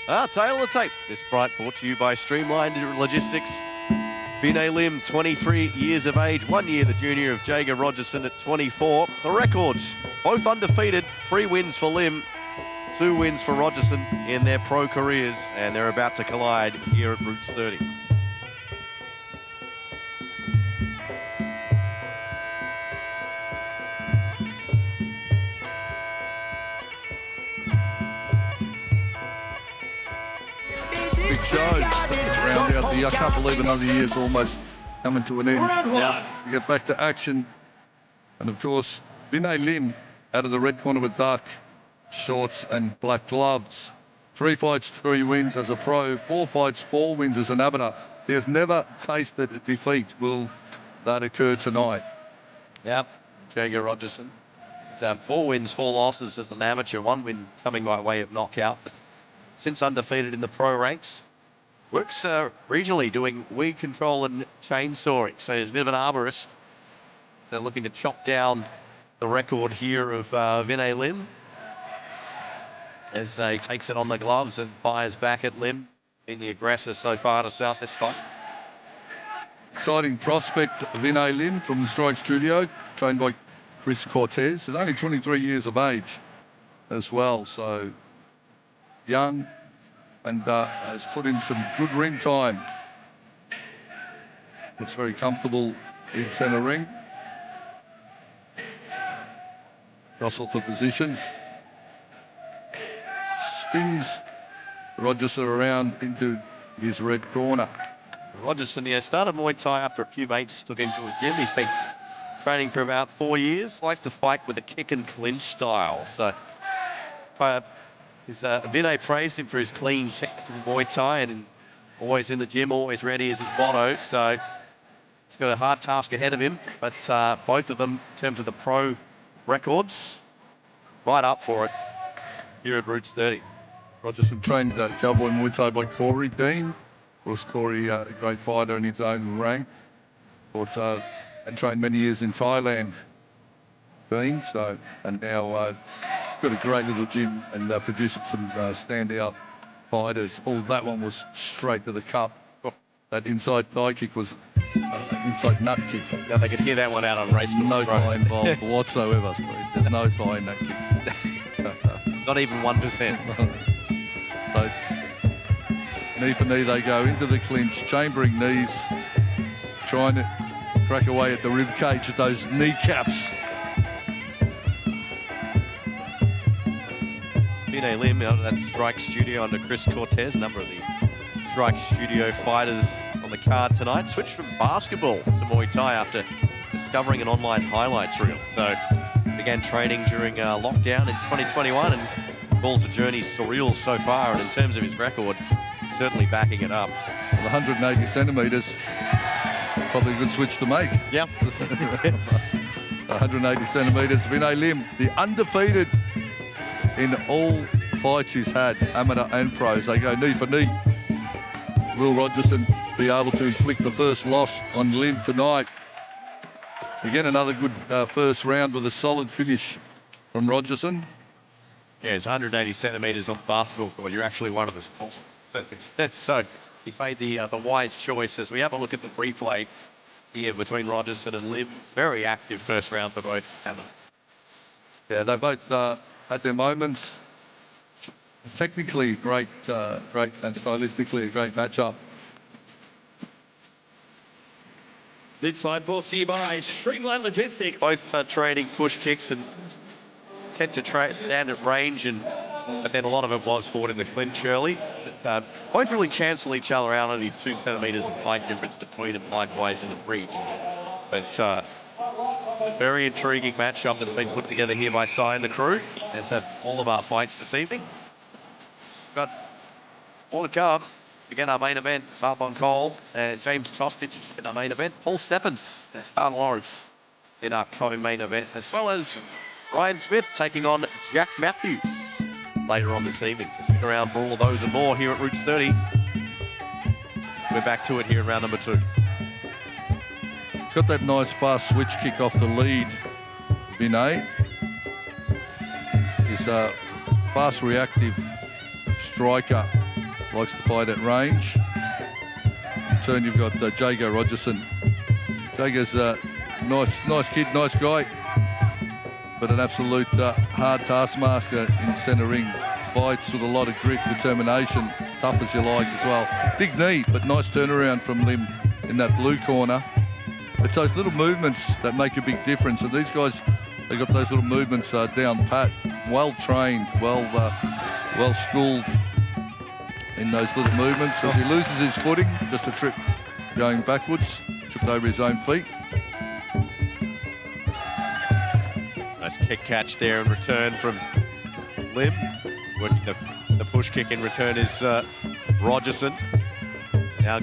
Tail of the tape. This fright brought to you by Streamlined Logistics. Vinay Lim, 23 years of age, 1 year the junior of Jaegar Rogerson at 24. The records, both undefeated, 3 wins for Lim, 2 wins for Rogerson in their pro careers, and they're about to collide here at Roots 30. Big show round out the, I can't believe another year's almost coming to an end. Yeah. We get back to action. And of course, Vinay Lim out of the red corner with dark shorts and black gloves. 3 fights, 3 wins as a pro, 4 fights, 4 wins as an amateur. He has never tasted defeat. Will that occur tonight? Yep, Jaegar Rogerson. 4 wins, 4 losses as an amateur, 1 win coming by way of knockout. Since undefeated in the pro ranks, works regionally doing weed control and chainsawing. So he's a bit of an arborist. They're looking to chop down the record here of Vinay Lim as he takes it on the gloves and fires back at Lim, being the aggressor so far to start this fight. Exciting prospect, Vinay Lim from the Strike Studio, trained by Chris Cortez. He's only 23 years of age as well, so young, and has put in some good ring time. Looks very comfortable in centre ring. Jostle for position. Spins Rogerson around into his red corner. Rogerson, started Muay Thai after a few mates took him to a gym. He's been training for about 4 years. Likes to fight with a kick and clinch style. So, Vinay praised him for his clean technical Muay Thai and always in the gym, always ready is his motto. So he's got a hard task ahead of him, but both of them, in terms of the pro records, right up for it here at Roots 30. Rogerson trained cowboy Muay Thai by Corey Dean. Of course, Corey, a great fighter in his own rank. But, and trained many years in Thailand, Dean. So, and now got a great little gym and producing some standout fighters. Oh, that one was straight to the cup. That inside thigh kick was inside nut kick. Yeah, they could hear that one out on race. No thigh involved whatsoever, Steve. There's no thigh in that kick. Not even 1%. So, knee for knee they go into the clinch, chambering knees, trying to crack away at the rib cage at those kneecaps. Vinay Lim out of that Strike Studio under Chris Cortez. A number of the Strike Studio fighters on the card tonight. Switched from basketball to Muay Thai after discovering an online highlights reel. So began training during lockdown in 2021 and calls the journey surreal so far. And in terms of his record, certainly backing it up. 180 centimetres, probably a good switch to make. Yeah. 180 centimetres. Vinay Lim, the undefeated in all fights he's had, amateur and pros. They go knee for knee. Will Rogerson be able to inflict the first loss on Lim tonight? Again, another good first round with a solid finish from Rogerson. Yeah, it's 180 centimetres on the basketball court. You're actually one of the smallest. So he's made the wise choice as we have a look at the replay here between Rogerson and Lim. Very active first round for both. Yeah, they both had their moments. Technically great, great, and stylistically a great matchup. This fight brought to you by Streamlined Logistics. Both trading push kicks and tend to stand at range, but then a lot of it was fought in the clinch early. But, both really cancel each other out, only 2 centimetres of height difference between them likewise in the reach. But a very intriguing matchup that's been put together here by Cy and the crew. That's all of our fights this evening. Got more to come. Again, our main event, Mark on Cole and James Kostic in our main event. Paul Steppens and Stan Lawrence in our co-main event, as well as Ryan Smith taking on Jack Matthews later on this evening. So stick around for all of those and more here at Roots 30. We're back to it here in round number 2. He's got that nice fast switch kick off the lead, Vinay. He's a fast reactive striker likes to fight at range. In turn, you've got Jaegar Rogerson. Jaegar's a nice kid, nice guy, but an absolute hard taskmaster in centre ring. Fights with a lot of grit, determination, tough as you like as well. Big knee, but nice turnaround from Lim in that blue corner. It's those little movements that make a big difference, and these guys, they got those little movements down pat, well trained, well schooled in those little movements. As he loses his footing, just a trip going backwards, tripped over his own feet. Nice kick catch there in return from Lim. Working the push kick in return is Rogerson. Now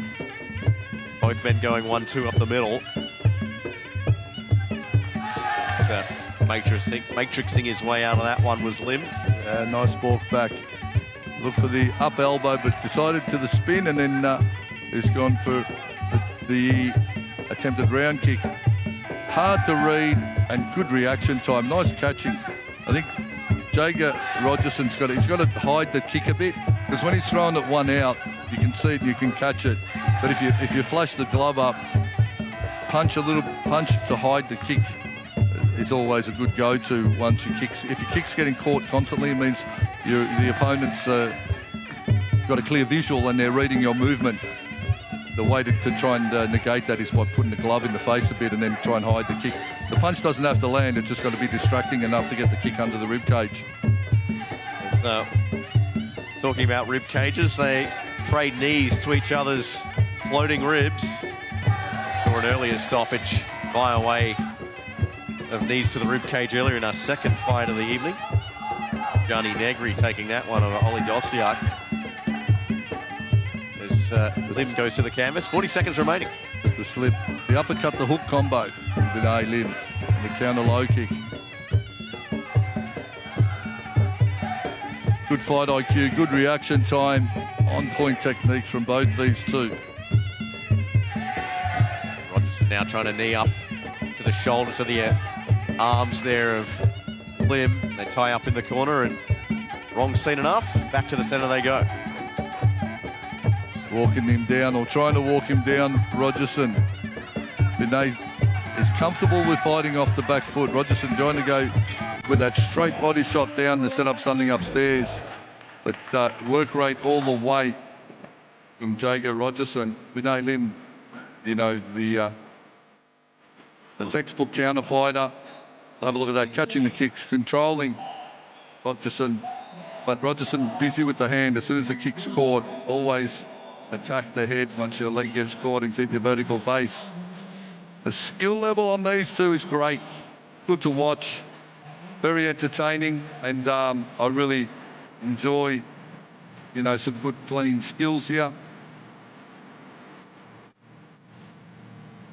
both men going 1-2 up the middle. Matrixing his way out of that one was Lim. Nice balk back. Looked for the up elbow, but decided to the spin, and then he's gone for the attempted round kick. Hard to read and good reaction time. Nice catching. I think Jaegar Rogerson's got to hide the kick a bit, because when he's throwing it one out, you can see it and you can catch it. But if you flash the glove up, punch to hide the kick is always a good go-to once your kicks. If your kick's getting caught constantly, it means the opponent's got a clear visual and they're reading your movement. The way to try and negate that is by putting the glove in the face a bit and then try and hide the kick. The punch doesn't have to land, it's just got to be distracting enough to get the kick under the rib cage. So, talking about rib cages, they trade knees to each other's floating ribs. Saw an earlier stoppage by way of knees to the rib cage earlier in our second fight of the evening. Johnny Negri taking that one over Ollie Dovciak. As Lim goes to the canvas, 40 seconds remaining. Just a slip. The uppercut, the hook combo from Vinay Lim. And the counter low kick. Good fight IQ, good reaction time, on point technique from both these two. Rogerson now trying to knee up to the shoulders of the arms there of Lim. They tie up in the corner and wrong seen enough. Back to the centre they go. Walking him down, or trying to walk him down, Rogerson. Vinay is comfortable with fighting off the back foot. Rogerson trying to go with that straight body shot down to set up something upstairs. But work rate all the way from Jaegar Rogerson. Vinay Lim, you know, the textbook counter fighter. Have a look at that, catching the kicks, controlling Rogerson. But Rogerson busy with the hand. As soon as the kick's caught, always attack the head once your leg gets caught and keep your vertical base. The skill level on these two is great. Good to watch. Very entertaining, and I really enjoy, you know, some good clean skills here.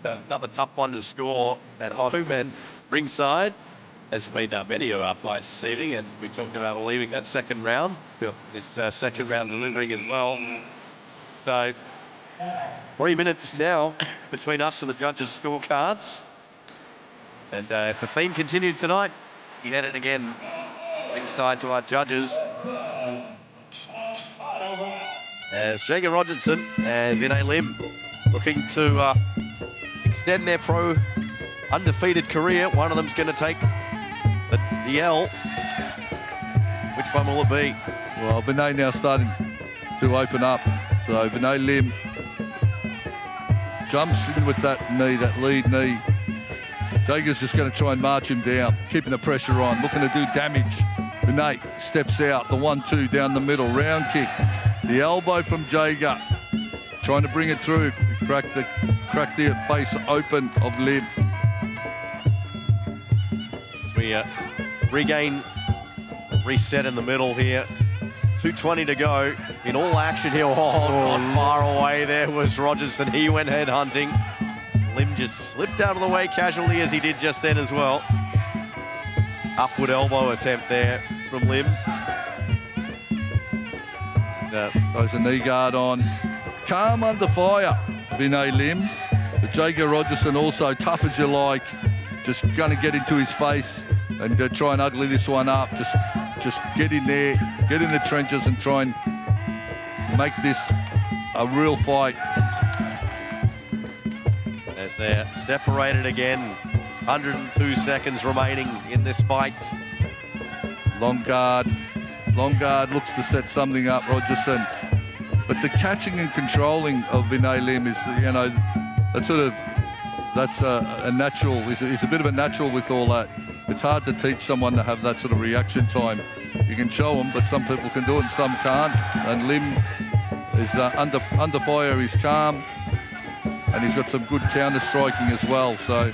Another tough one to score at home, and ringside has been video up by this evening, and we talked about leaving that second round. Yep. This second round delivering as well. So 3 minutes now between us and the judges' scorecards. And if the theme continued tonight, he had it again ringside to our judges. As Jaegar Rogerson and Vinay Lim looking to extend their pro undefeated career. One of them's going to take the L. Which one will it be? Well, Vinay now starting to open up. So Vinay Lim jumps in with that knee, that lead knee. Jaegar's just going to try and march him down, keeping the pressure on, looking to do damage. Vinay steps out, the 1-2 down the middle, round kick. The elbow from Jaegar, trying to bring it through, crack the face open of Lim. As we regain, reset in the middle here. 2:20 to go. In all action here. Not far away there was Rogerson. He went head hunting. Lim just slipped out of the way casually, as he did just then as well. Upward elbow attempt there from Lim. Throws a knee guard on. Calm under fire, Vinay Lim. But Jaegar Rogerson also tough as you like. Just going to get into his face and try and ugly this one up. Just get in there, get in the trenches and try and make this a real fight. As they're separated again, 102 seconds remaining in this fight. Long guard looks to set something up, Rogerson. But the catching and controlling of Vinay Lim is, you know, that's a natural. He's a bit of a natural with all that. It's hard to teach someone to have that sort of reaction time. You can show them, but some people can do it and some can't. And Lim is under fire. He's calm, and he's got some good counter striking as well. So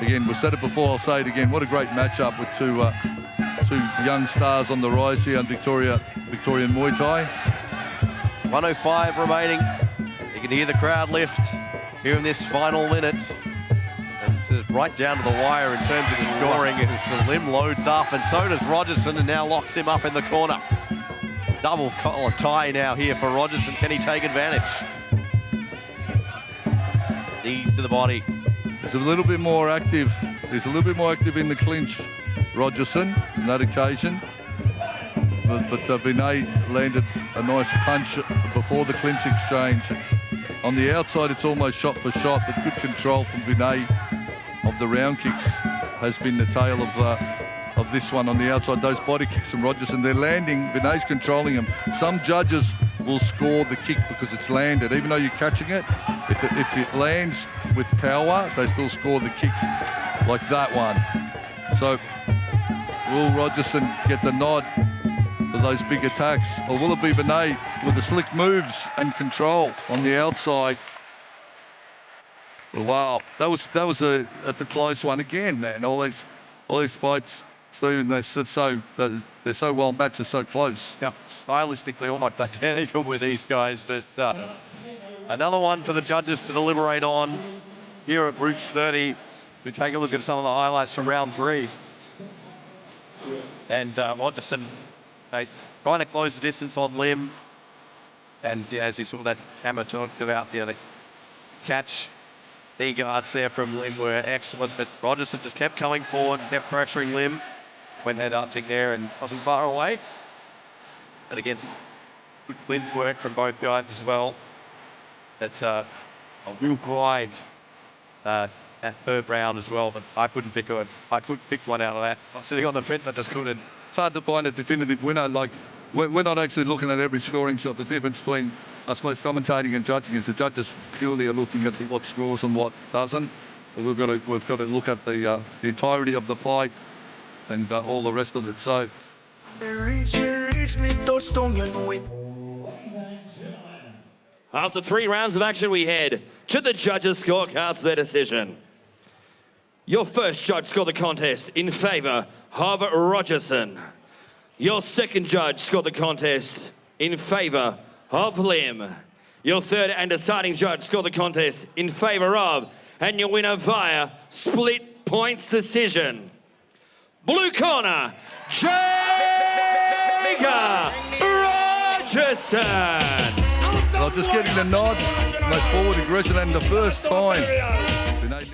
again, we've said it before. I'll say it again. What a great matchup with two young stars on the rise here in Victorian Muay Thai. 105 remaining. You can hear the crowd lift here in this final minute. It's right down to the wire in terms of the scoring as Lim loads up, and so does Rogerson, and now locks him up in the corner. Double collar tie now here for Rogerson. Can he take advantage? Knees to the body. He's a little bit more active. He's a little bit more active in the clinch, Rogerson, on that occasion. But Vinay landed a nice punch before the clinch exchange. On the outside, it's almost shot for shot, but good control from Vinay of the round kicks has been the tail of this one on the outside. Those body kicks from Rogerson, they're landing. Vinay's controlling them. Some judges will score the kick because it's landed, even though you're catching it. If it lands with power, they still score the kick like that one. So will Rogerson get the nod for those big attacks, or will it be Vinay with the slick moves and control on the outside? Wow, that was a close one again, man. All these fights, Stephen, they're so well matched, they're so close. Yeah, stylistically almost identical with these guys, but another one for the judges to deliberate on here at Roots 30. We take a look at some of the highlights from round 3. And Rogerson trying to close the distance on Lim. And as you saw that hammer talked about, the catch, the guards there from Lim were excellent, but Rogerson just kept coming forward, kept pressuring Lim when they're dancing there and wasn't far away. And again, good clinch work from both guys as well. That's a real pride that third round as well, but I couldn't pick one out of that. I was sitting on the fence, I just couldn't. It's hard to find a definitive winner. Like, we're not actually looking at every scoring shot. The difference between, I suppose, commentating and judging is the judges purely are looking at what scores and what doesn't. But we've got to look at the entirety of the fight and all the rest of it. So. After 3 rounds of action, we head to the judges' scorecards for their decision. Your first judge scored the contest in favour of Rogerson. Your second judge scored the contest in favour of Lim. Your third and deciding judge scored the contest in favour of, and your winner via split points decision. Blue corner, Jaegar Rogerson. Well, just getting the nod, like forward aggression, and the first time